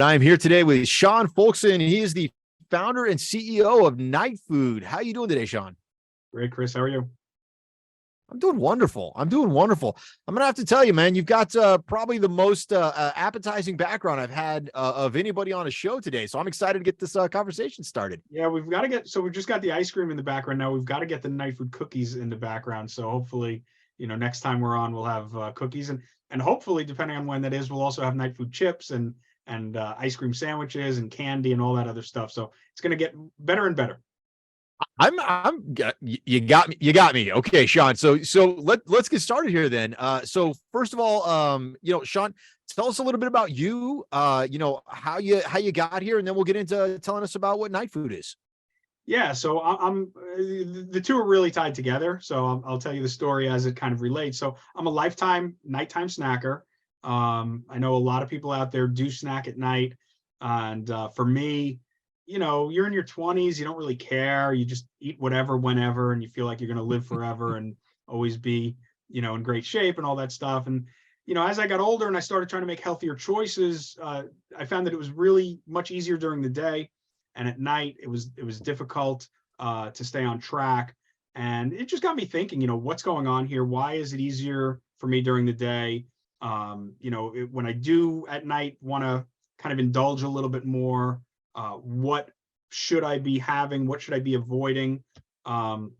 I'm here today with Sean Folkson. He is the founder and CEO of Nightfood. How are you doing today, Sean? Great, Chris. How are you? I'm doing wonderful. I'm going to have to tell you, man, you've got probably the most appetizing background I've had of anybody on a show today. So I'm excited to get this conversation started. Yeah, we've just got the ice cream in the background. Now we've got to get the Nightfood cookies in the background. So hopefully, next time we're on, we'll have cookies and hopefully, depending on when that is, we'll also have Nightfood chips and ice cream sandwiches and candy and all that other stuff. So it's going to get better and better. You got me. Okay, Sean. So let's get started here then. So first of all, Sean, tell us a little bit about you, how you got here, and then we'll get into telling us about what Nightfood is. Yeah, so I'm the two are really tied together. So I'll tell you the story as it kind of relates. So I'm a lifetime nighttime snacker. I know a lot of people out there do snack at night, and for me, you're in your 20s, you don't really care. You just eat whatever, whenever, and you feel like you're going to live forever and always be, in great shape and all that stuff. And, as I got older and I started trying to make healthier choices, I found that it was really much easier during the day. And at night, it was difficult to stay on track. And it just got me thinking, what's going on here? Why is it easier for me during the day? When I do at night want to kind of indulge a little bit more, what should I be having? What should I be avoiding? And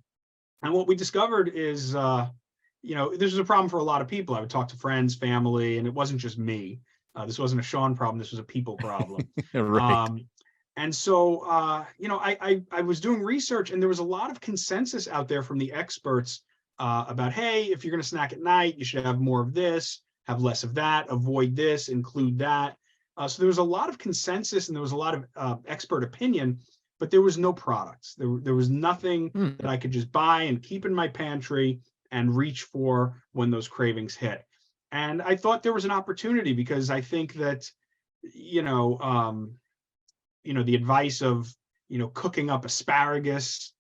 what we discovered is, this was a problem for a lot of people. I would talk to friends, family, and it wasn't just me. This wasn't a Sean problem. This was a people problem. Right. And so, I was doing research, and there was a lot of consensus out there from the experts about, hey, if you're going to snack at night, you should have more of this, have less of that, avoid this, include that. So there was a lot of consensus and there was a lot of expert opinion, but there was no products. There was nothing that I could just buy and keep in my pantry and reach for when those cravings hit. And I thought there was an opportunity because I think that, the advice of, cooking up asparagus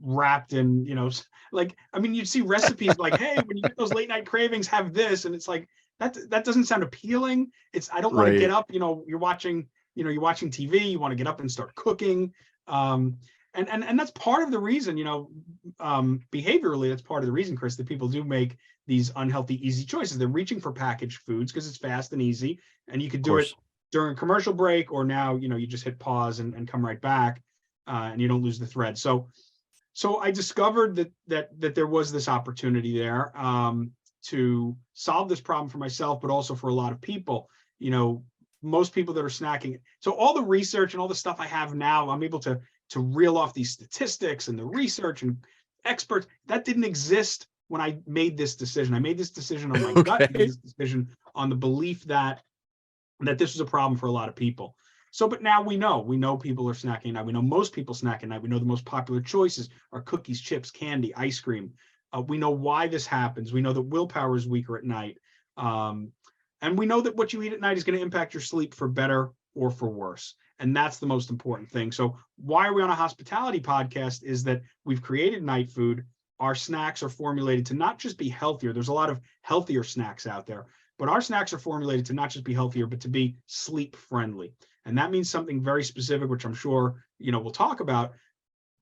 wrapped in, you'd see recipes like, hey, when you get those late night cravings, have this. And it's like, that doesn't sound appealing. I don't want to get up, you're watching TV, you want to get up and start cooking. And that's part of the reason, behaviorally, that's part of the reason, Chris, that people do make these unhealthy, easy choices. They're reaching for packaged foods because it's fast and easy, and you could do it during a commercial break, or now, you just hit pause and come right back, and you don't lose the thread. So I discovered that there was this opportunity there, to solve this problem for myself, but also for a lot of people. Most people that are snacking. So all the research and all the stuff I have now, I'm able to reel off these statistics and the research and experts that didn't exist when I made this decision. I made this decision on my gut. I made this decision on the belief that this was a problem for a lot of people. So, but now we know people are snacking at night. We know most people snack at night. We know the most popular choices are cookies, chips, candy, ice cream. We know why this happens. We know that willpower is weaker at night. And we know that what you eat at night is going to impact your sleep for better or for worse. And that's the most important thing. So why are we on a hospitality podcast is that we've created Nightfood. Our snacks are formulated to not just be healthier. There's a lot of healthier snacks out there, but our snacks are formulated to not just be healthier, but to be sleep friendly. And that means something very specific, which I'm sure, we'll talk about.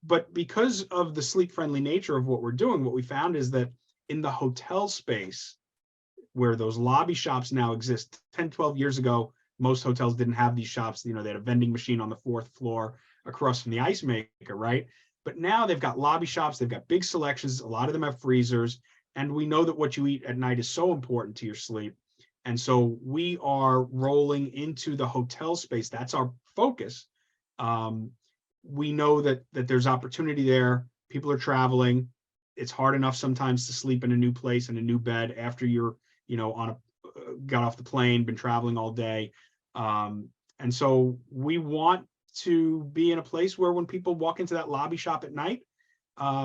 But because of the sleep-friendly nature of what we're doing, what we found is that in the hotel space, where those lobby shops now exist, 10, 12 years ago, most hotels didn't have these shops. They had a vending machine on the 4th floor across from the ice maker, right? But now they've got lobby shops, they've got big selections, a lot of them have freezers, and we know that what you eat at night is so important to your sleep. And so we are rolling into the hotel space. That's our focus. We know that there's opportunity there. People are traveling. It's hard enough sometimes to sleep in a new place, in a new bed after you're, got off the plane, been traveling all day. And so we want to be in a place where when people walk into that lobby shop at night,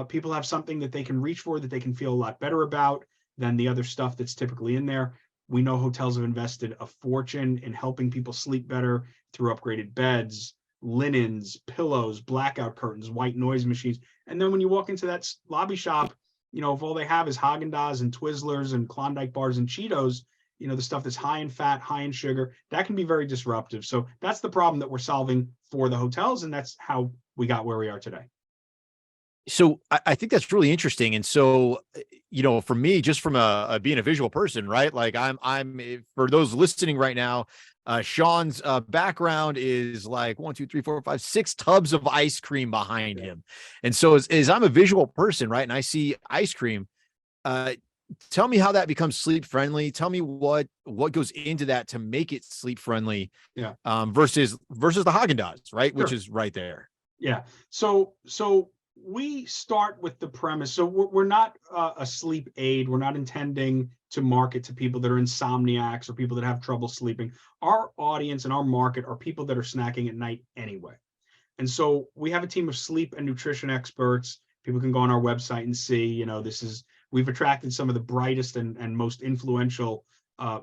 people have something that they can reach for, that they can feel a lot better about than the other stuff that's typically in there. We know hotels have invested a fortune in helping people sleep better through upgraded beds, linens, pillows, blackout curtains, white noise machines. And then when you walk into that lobby shop, if all they have is Haagen-Dazs and Twizzlers and Klondike bars and Cheetos, the stuff that's high in fat, high in sugar, that can be very disruptive. So that's the problem that we're solving for the hotels, and that's how we got where we are today. So I think that's really interesting. And so, for me, just from being a visual person, right? Like for those listening right now, Sean's background is like 1, 2, 3, 4, 5, 6 tubs of ice cream behind him. And so as I'm a visual person, right, and I see ice cream, uh, tell me how that becomes sleep friendly. Tell me what goes into that to make it sleep friendly. Yeah. Versus the Haagen-Dazs, right, which Sure. is right there. Yeah. So we start with the premise. So we're not a sleep aid. We're not intending to market to people that are insomniacs or people that have trouble sleeping. Our audience and our market are people that are snacking at night anyway. And so we have a team of sleep and nutrition experts. People can go on our website and see, we've attracted some of the brightest and most influential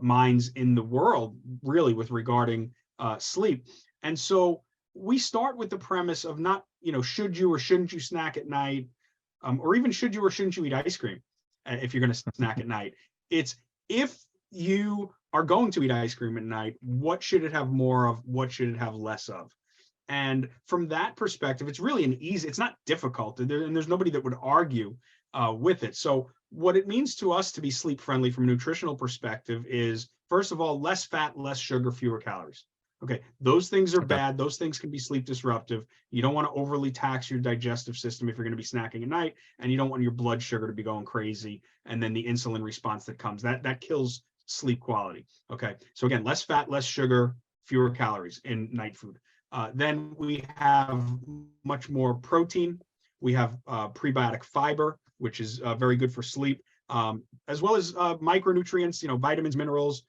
minds in the world, really, with regarding sleep. And so we start with the premise of not, should you or shouldn't you snack at night, or even should you or shouldn't you eat ice cream if you're going to snack at night. It's if you are going to eat ice cream at night, what should it have more of? What should it have less of? And from that perspective, it's really it's not difficult, and there's nobody that would argue with it. So what it means to us to be sleep friendly from a nutritional perspective is, first of all, less fat, less sugar, fewer calories. Okay, those things are bad. Those things can be sleep disruptive. You don't want to overly tax your digestive system if you're going to be snacking at night, and you don't want your blood sugar to be going crazy, and then the insulin response that comes, that kills sleep quality. Okay, so again, less fat, less sugar, fewer calories in night food. Then we have much more protein. We have prebiotic fiber, which is very good for sleep, as well as micronutrients, vitamins, minerals.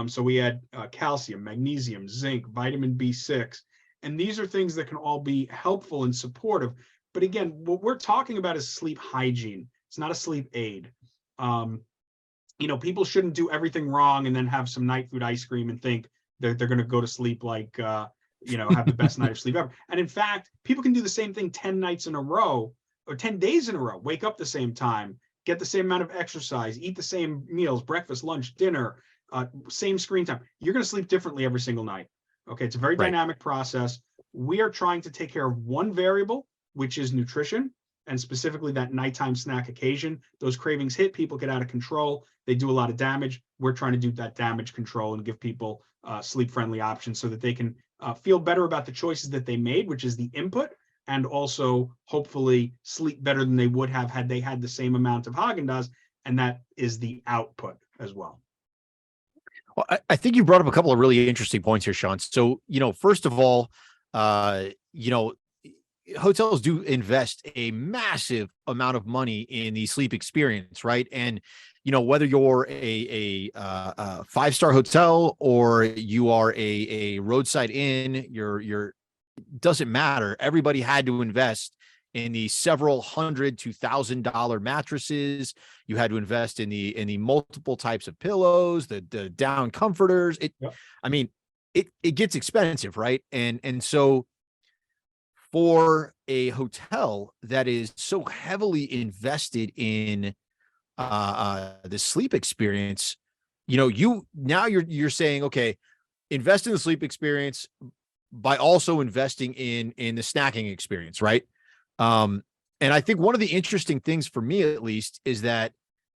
So we add calcium, magnesium, zinc, vitamin B6, and these are things that can all be helpful and supportive. But again, what we're talking about is sleep hygiene. It's not a sleep aid. People shouldn't do everything wrong and then have some night food ice cream and think they're going to go to sleep like, have the best night of sleep ever. And in fact, people can do the same thing 10 nights in a row or 10 days in a row, wake up the same time, get the same amount of exercise, eat the same meals, breakfast, lunch, dinner, same screen time. You're going to sleep differently every single night. Okay, it's a very dynamic process. We are trying to take care of one variable, which is nutrition, and specifically that nighttime snack occasion. Those cravings hit, people get out of control. They do a lot of damage. We're trying to do that damage control and give people sleep-friendly options so that they can feel better about the choices that they made, which is the input, and also hopefully sleep better than they would have had they had the same amount of Haagen-Dazs, and that is the output as well. Well, I think you brought up a couple of really interesting points here, Sean. So, first of all, hotels do invest a massive amount of money in the sleep experience, right? And, whether you're a 5-star hotel or you are a roadside inn, you're doesn't matter. Everybody had to invest in the several $100 to $1,000 mattresses. You had to invest in the multiple types of pillows, the down comforters. I mean, it gets expensive, right? And so for a hotel that is so heavily invested in the sleep experience, you're saying, okay, invest in the sleep experience by also investing in the snacking experience, right? And I think one of the interesting things for me, at least, is that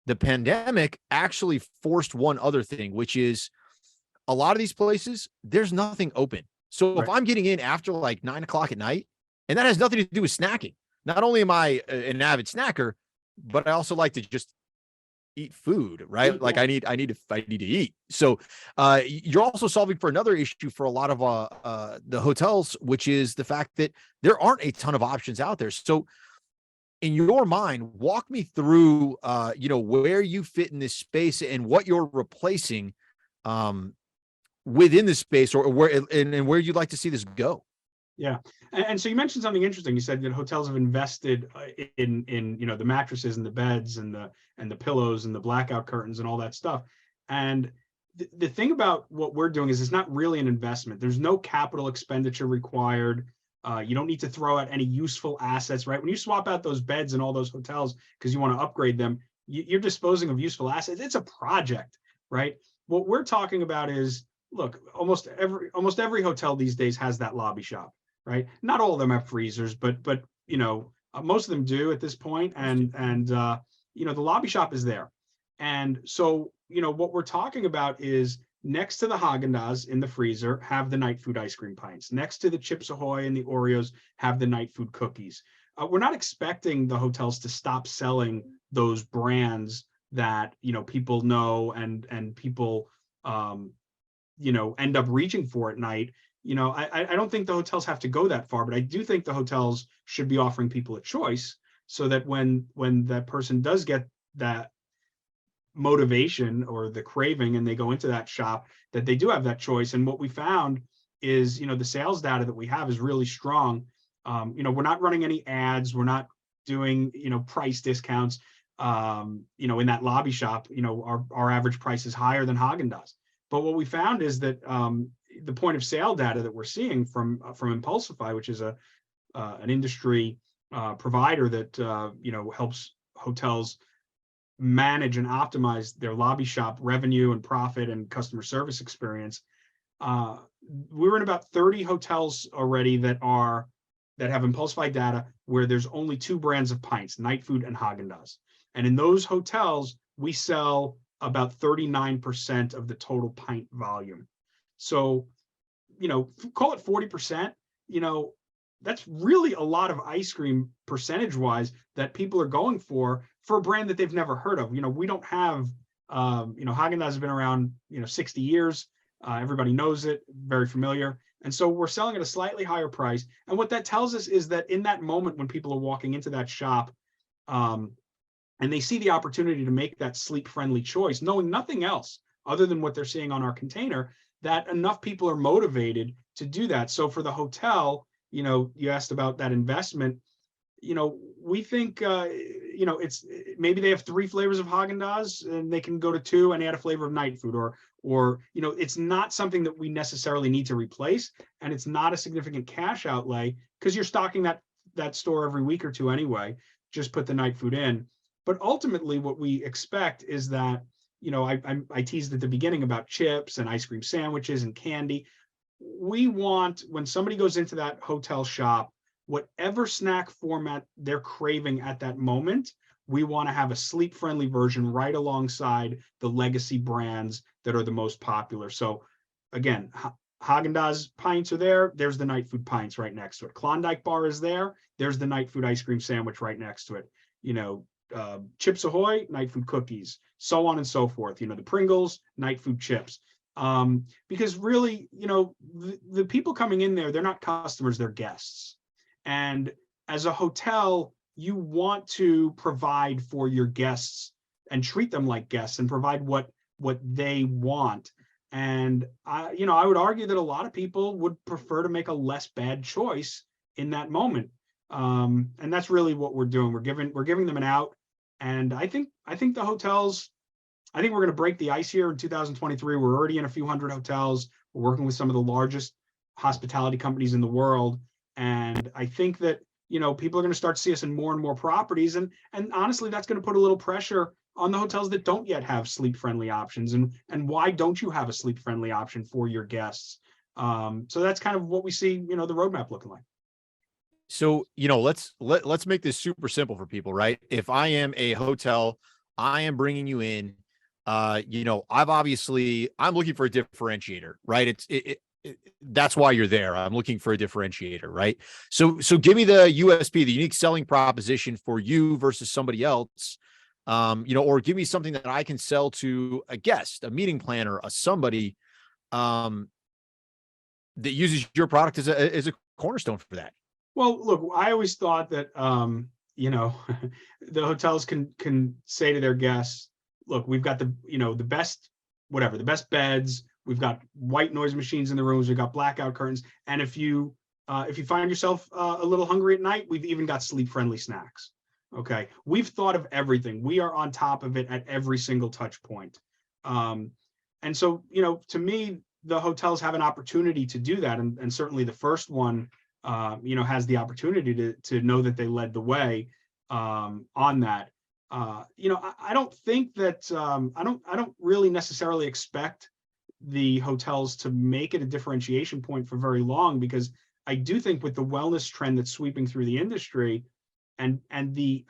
the pandemic actually forced one other thing, which is a lot of these places, there's nothing open. So if I'm getting in after like 9 o'clock at night, and that has nothing to do with snacking, not only am I an avid snacker, but I also like to just eat food, right? Like I need to eat. So you're also solving for another issue for a lot of the hotels, which is the fact that there aren't a ton of options out there. So in your mind, walk me through where you fit in this space and what you're replacing within this space, or where and where you'd like to see this go. Yeah. And so you mentioned something interesting. You said that hotels have invested in the mattresses and the beds and the pillows and the blackout curtains and all that stuff. And the thing about what we're doing is it's not really an investment. There's no capital expenditure required. You don't need to throw out any useful assets, right? When you swap out those beds in all those hotels because you want to upgrade them, you're disposing of useful assets. It's a project, right? what we're talking about is, look, almost every hotel these days has that lobby shop, right? Not all of them have freezers, but most of them do at this point, and the lobby shop is there. And so, what we're talking about is, next to the Haagen-Dazs in the freezer, have the Nightfood ice cream pints. Next to the Chips Ahoy and the Oreos, have the Nightfood cookies. We're not expecting the hotels to stop selling those brands that people know and people end up reaching for at night. I don't think the hotels have to go that far, but I do think the hotels should be offering people a choice, so that when that person does get that motivation or the craving and they go into that shop, that they do have that choice. And what we found is, the sales data that we have is really strong. We're not running any ads, we're not doing price discounts. In that lobby shop, our average price is higher than Haagen-Dazs. But what we found is that the point of sale data that we're seeing from Impulsify, which is an industry provider that helps hotels manage and optimize their lobby shop revenue and profit and customer service experience. We're in about 30 hotels already that have Impulsify data where there's only 2 brands of pints, Nightfood and Haagen-Dazs. And in those hotels, we sell about 39% of the total pint volume. So, call it 40%, that's really a lot of ice cream percentage-wise that people are going for a brand that they've never heard of. We don't have, Haagen-Dazs has been around, 60 years. Everybody knows it, very familiar. And so we're selling at a slightly higher price. And what that tells us is that in that moment when people are walking into that shop, and they see the opportunity to make that sleep-friendly choice, knowing nothing else other than what they're seeing on our container, that enough people are motivated to do that. So for the hotel, you asked about that investment. We think, it's maybe they have 3 flavors of Haagen-Dazs and they can go to 2 and add a flavor of Nightfood, or it's not something that we necessarily need to replace, and it's not a significant cash outlay because you're stocking that store every week or 2 anyway. Just put the Nightfood in. But ultimately, what we expect is that, I teased at the beginning about chips and ice cream sandwiches and candy. We want, when somebody goes into that hotel shop, whatever snack format they're craving at that moment, we want to have a sleep-friendly version right alongside the legacy brands that are the most popular. So again, Haagen-Dazs pints are there. There's the Nightfood pints right next to it. Klondike bar is there. There's the Nightfood ice cream sandwich right next to it. Chips Ahoy, Nightfood cookies, so on and so forth. The Pringles, Nightfood chips. Because really, the people coming in there, they're not customers, they're guests. And as a hotel, you want to provide for your guests and treat them like guests and provide what they want. And I would argue that a lot of people would prefer to make a less bad choice in that moment. And that's really what we're doing. We're giving them an out. And I think the hotels, I think we're going to break the ice here in 2023. We're already in a few hundred hotels. We're working with some of the largest hospitality companies in the world. And I think that, people are going to start to see us in more and more properties. And honestly, that's going to put a little pressure on the hotels that don't yet have sleep-friendly options. And why don't you have a sleep-friendly option for your guests? So that's kind of what we see, the roadmap looking like. So, let's make this super simple for people, right? If I am a hotel, I am bringing you in, I'm looking for a differentiator, right? That's why you're there. I'm looking for a differentiator, right? So give me the USP, the unique selling proposition for you versus somebody else, or give me something that I can sell to a guest, a meeting planner, somebody, that uses your product as a cornerstone for that. Well, look, I always thought that, the hotels can say to their guests, look, we've got the best, the best beds. We've got white noise machines in the rooms. We've got blackout curtains. And if you find yourself a little hungry at night, we've even got sleep-friendly snacks. Okay. We've thought of everything. We are on top of it at every single touch point. And so, to me, the hotels have an opportunity to do that. And certainly the first one, has the opportunity to know that they led the way on that. I don't think that I don't really necessarily expect the hotels to make it a differentiation point for very long, because I do think with the wellness trend that's sweeping through the industry, and the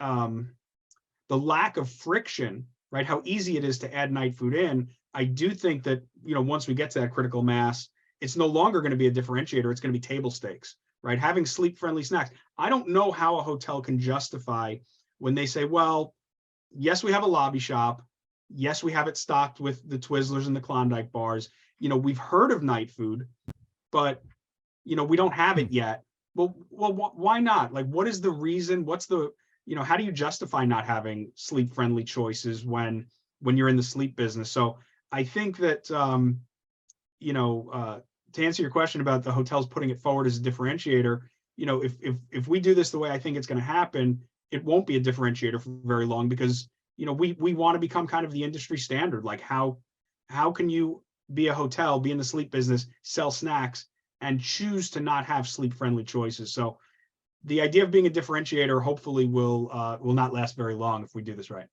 lack of friction, right? How easy it is to add night food in. I do think that, once we get to that critical mass, it's no longer going to be a differentiator. It's going to be table stakes, right? Having sleep friendly snacks. I don't know how a hotel can justify when they say, well, yes, we have a lobby shop. Yes, we have it stocked with the Twizzlers and the Klondike bars. We've heard of night food, but we don't have it yet. Well, why not? Like, what is the reason? What's the, how do you justify not having sleep friendly choices when you're in the sleep business? So I think that, to answer your question about the hotels putting it forward as a differentiator, if we do this the way I think it's going to happen, it won't be a differentiator for very long, because we want to become kind of the industry standard. Like, how can you be a hotel, be in the sleep business, sell snacks, and choose to not have sleep friendly choices? So the idea of being a differentiator hopefully will not last very long if we do this right.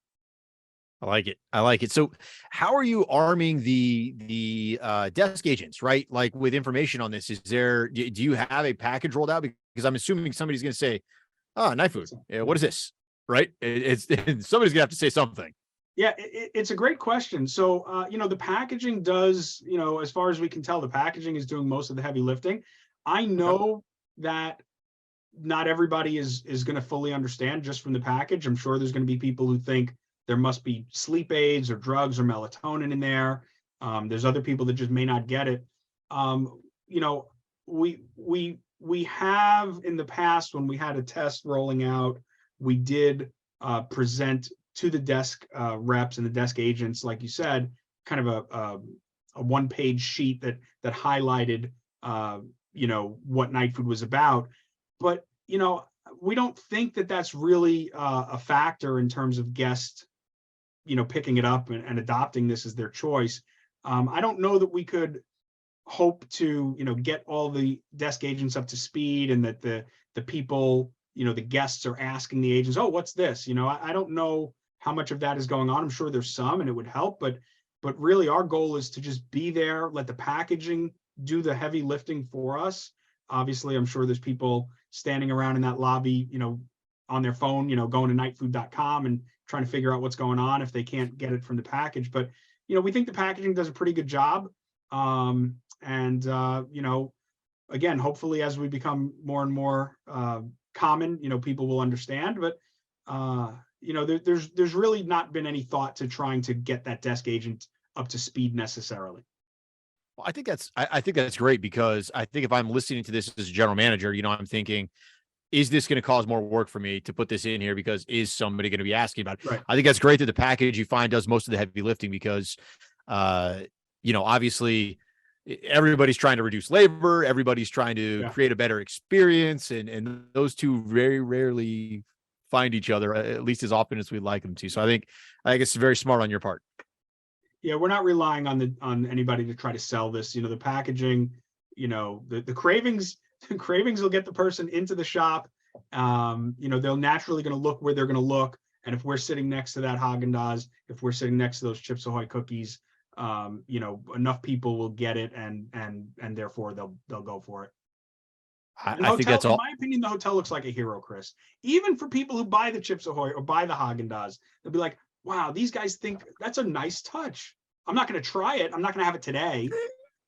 I like it. I like it. So how are you arming the desk agents, right? Like, with information on this, do you have a package rolled out? Because I'm assuming somebody's going to say, oh, night food. Yeah, what is this? Right. It's somebody's gonna have to say something. Yeah, it's a great question. So, the packaging does, as far as we can tell, the packaging is doing most of the heavy lifting. I Okay. know that not everybody is going to fully understand just from the package. I'm sure there's going to be people who think there must be sleep aids or drugs or melatonin in there. There's other people that just may not get it. You know, we have in the past, when we had a test rolling out, we did present to the desk reps and the desk agents, like you said, kind of a one-page sheet that highlighted what night food was about. But we don't think that that's really a factor in terms of guests picking it up and adopting this as their choice. I don't know that we could hope to get all the desk agents up to speed, and that the people, the guests are asking the agents, oh, what's this? I don't know how much of that is going on. I'm sure there's some, and it would help, but really our goal is to just be there, let the packaging do the heavy lifting for us. Obviously, I'm sure there's people standing around in that lobby, on their phone, going to nightfood.com and trying to figure out what's going on if they can't get it from the package. But we think the packaging does a pretty good job. And again, hopefully, as we become more and more common, people will understand. But there's really not been any thought to trying to get that desk agent up to speed necessarily. Well, I think that's great, because I think if I'm listening to this as a general manager, I'm thinking, is this going to cause more work for me to put this in here? Because is somebody going to be asking about it? Right. I think that's great that the package you find does most of the heavy lifting, because, obviously everybody's trying to reduce labor. Everybody's trying to create a better experience. And those two very rarely find each other, at least as often as we'd like them to. So I think it's very smart on your part. Yeah, we're not relying on anybody to try to sell this. The packaging, the cravings, the cravings will get the person into the shop. They're naturally going to look where they're going to look. And if we're sitting next to that Haagen-Dazs, if we're sitting next to those Chips Ahoy cookies, enough people will get it, and therefore they'll go for it. I think that's all. In my opinion, the hotel looks like a hero, Chris. Even for people who buy the Chips Ahoy or buy the Haagen-Dazs, they'll be like, wow, these guys think that's a nice touch. I'm not going to try it. I'm not going to have it today,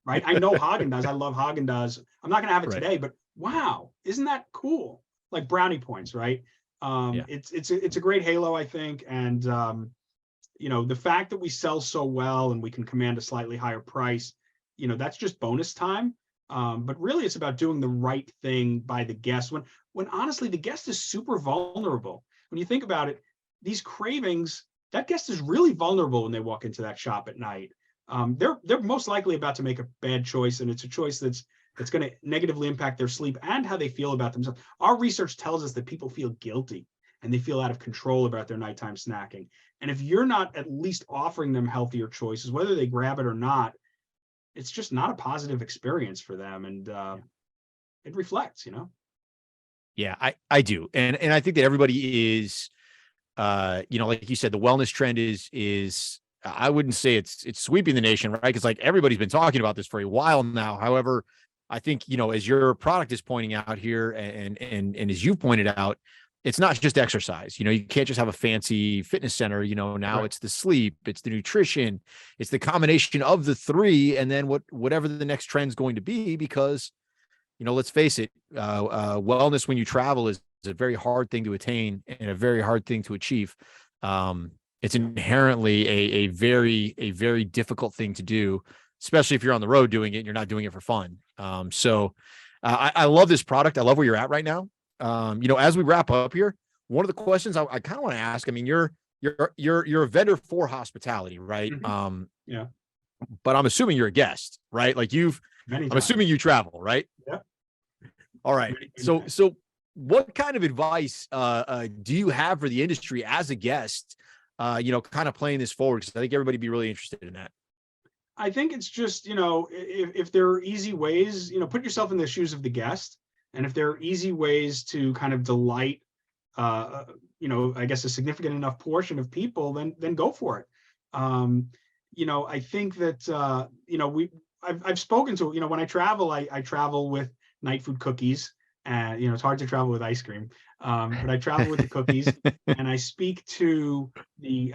right? I know Haagen-Dazs. I love Haagen-Dazs. I'm not going to have it today, but wow, isn't that cool? Like brownie points, right? It's a great halo, I think. And, the fact that we sell so well and we can command a slightly higher price, that's just bonus time. But really, it's about doing the right thing by the guest. When honestly, the guest is super vulnerable. When you think about it, these cravings, that guest is really vulnerable when they walk into that shop at night. They're most likely about to make a bad choice, and it's a choice that's going to negatively impact their sleep and how they feel about themselves. Our research tells us that people feel guilty and they feel out of control about their nighttime snacking. And if you're not at least offering them healthier choices, whether they grab it or not, it's just not a positive experience for them. And it reflects. Yeah, I do. And I think that everybody is like you said, the wellness trend is I wouldn't say it's sweeping the nation, right? Because like everybody's been talking about this for a while now. However, I think, as your product is pointing out here, and as you've pointed out, it's not just exercise. You can't just have a fancy fitness center. Now Right. it's the sleep, it's the nutrition, it's the combination of the three, and then whatever the next trend is going to be. Because let's face it, wellness when you travel is a very hard thing to attain and a very hard thing to achieve. It's inherently a very difficult thing to do, especially if you're on the road doing it and you're not doing it for fun. I love this product. I love where you're at right now. As we wrap up here, one of the questions I kind of want to ask, I mean, you're a vendor for hospitality, right? Mhm. Yeah. But I'm assuming you're a guest, right? Like Many I'm times. assuming you travel, right? Yeah. All right. Many So, times. what kind of advice do you have for the industry as a guest? Kind of playing this forward, because I think everybody would be really interested in that. I think it's just, if there are easy ways, put yourself in the shoes of the guest. And if there are easy ways to kind of delight, I guess a significant enough portion of people, then go for it. I think that, I've spoken to, when I travel, I travel with Nightfood cookies, and, it's hard to travel with ice cream. But I travel with the cookies, and I speak to the,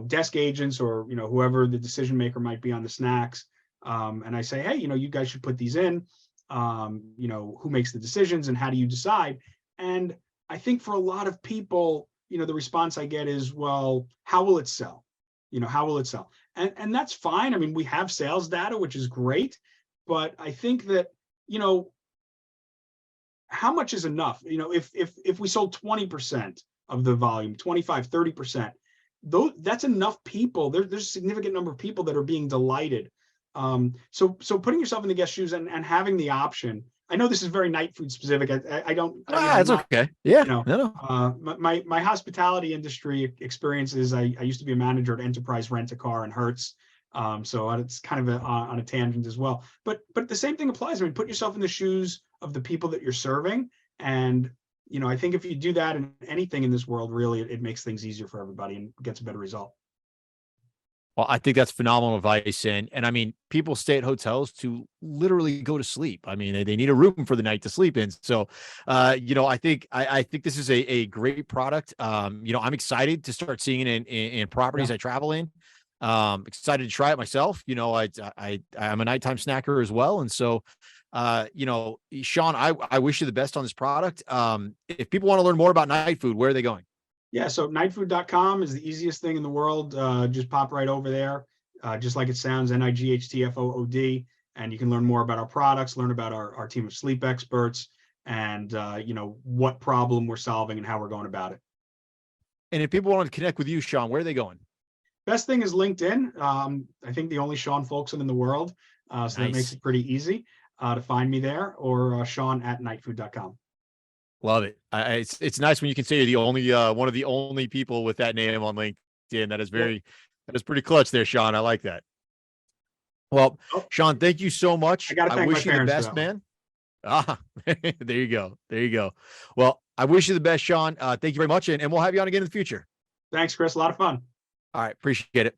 desk agents, or, whoever the decision maker might be on the snacks. And I say, hey, you guys should put these in. Who makes the decisions and how do you decide? And I think for a lot of people, the response I get is, well, how will it sell? How will it sell? And that's fine. I mean, we have sales data, which is great, but I think that, how much is enough? If we sold 20% of the volume, 25, 30%, that's enough people. There's a significant number of people that are being delighted. So putting yourself in the guest shoes, and having the option. I know this is very Nightfood specific. I don't, I'm It's not, okay. Yeah. No. my hospitality industry experiences. I used to be a manager at Enterprise Rent a Car and Hertz. So it's kind of on a tangent as well. But the same thing applies. I mean, put yourself in the shoes of the people that you're serving. And, I think if you do that in anything in this world, really, it makes things easier for everybody and gets a better result. Well, I think that's phenomenal advice. And I mean, people stay at hotels to literally go to sleep. I mean, they need a room for the night to sleep in. So, I think this is a great product. I'm excited to start seeing it in properties Yeah. I travel in. Excited to try it myself. I'm a nighttime snacker as well. And so, Sean, I wish you the best on this product. If people want to learn more about Nightfood, where are they going? Yeah, so nightfood.com is the easiest thing in the world. Just pop right over there, just like it sounds, NIGHTFOOD. And you can learn more about our products, learn about our team of sleep experts, and, what problem we're solving and how we're going about it. And if people want to connect with you, Sean, where are they going? Best thing is LinkedIn. I think the only Sean Folkson in the world. So that makes Nice. it pretty easy to find me there, or Sean@nightfood.com. Love it. It's nice when you can say you're the only one of the only people with that name on LinkedIn. Yeah. That is pretty clutch there, Sean. I like that. Well, Oh, Sean, thank you so I much. got to I thank my wish you the parents for best, that one. man. Ah, there you go. There you go. Well, I wish you the best, Sean. Thank you very much, and we'll have you on again in the future. Thanks, Chris. A lot of fun. All right, appreciate it.